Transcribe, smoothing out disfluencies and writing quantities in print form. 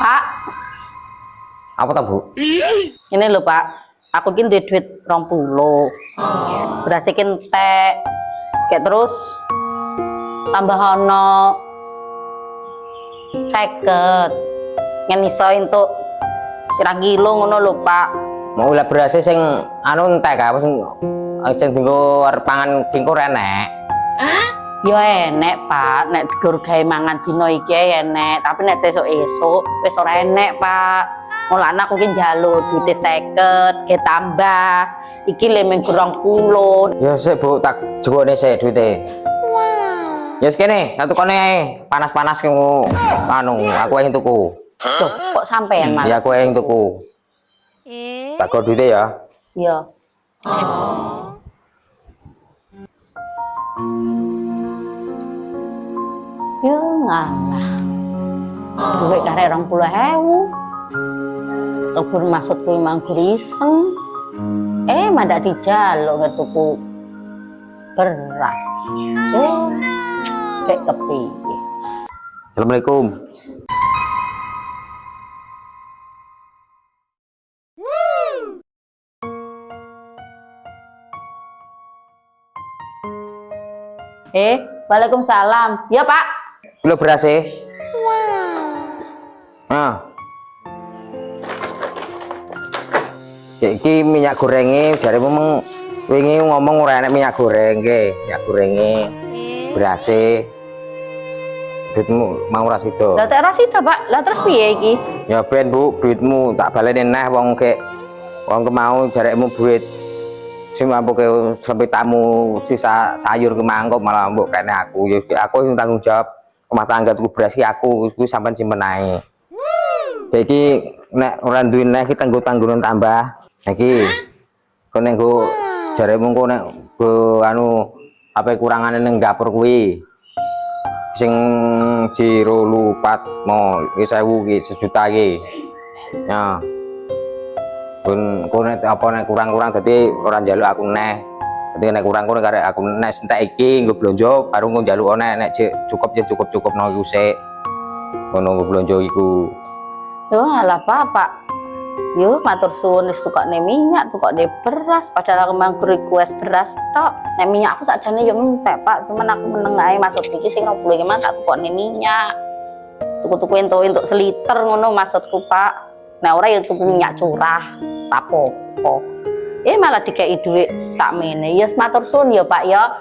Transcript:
Pak, Apa tak, Bu? ini loh Pak, aku kini duit 20. Berasikin teh, kayak terus tambah ono 50. Yang iso untuk kira kilo ngono lho Pak. Mau ulah beras sing anu entek apa sing dienggo pangan dingko enek. Ya enek Pak, nek gur gawe mangan dino iki enek, tapi nek esuk-esuk wis ora enek Pak. Mulane aku ki njaluk duite 50, ke tambah. Iki le mung 20. Ya sik Bu, tak jukone sik duite. Wow. Ya kene, satu kone ae. Panas-panas ku anu, aku ae tuku. Loh, kok sampean malah? Ya aku ae tuku. Tak go duite ya. Iya. Ya ngalah. Duit karek 20.000. Kebun maksudku emang iseng. Mandak dijaluk ngetuku beras. Kayak kepiye. Assalamualaikum. Waalaikumsalam. Ya Pak. Kilo beras e. Nah. Iki minyak gorenge jaremu meng wingi ngomong ora enek minyak goreng nggih, minyak gorenge. Beras e. Duitmu mau ora sida. Lah tak ora sida, Pak. Lah terus piye iki? Ya ben Bu, duitmu tak baleni neh wong kek wong kemau jarekmu duit sing mampuke sampai tamu sisa sayur ke mangkok malah mbok kene aku. Ya aku sing tanggung jawab rumah tangga tuku beras ki aku kuwi sampean simpen ae. Iki nek ora duwe neh ki tanggung-tanggungan tambah. Iki kok nek go jaremu kok nek go anu apa kurangane ning dapur kuwi sing jero lupat mau 1000 ki 1 juta ki. Ya. Pun nek apa nek kurang-kurang dadi ora njaluk aku neh. Dadi nek kurang-kurang karek aku nek entek iki nggo blonjo baru nggo njaluk nek cukup ya cukup-cukupno iku sik. Ngono nggo blonjo iku. Yo alah Pak. Yo matur suwun wis tukokne minyak, tukokne beras, padahal aku mang request beras tok. Nek minyak aku sakjane yo entek Pak, cuman aku meneng ae maksud iki sing 20 iki mah tak tukokne minyak. Tuku-tuku entuk seliter ngono maksudku Pak. Nah ora ya tuku minyak curah, apa-apa. Malah dikei dhuwit sakmene. Ya matur suwun ya Pak ya.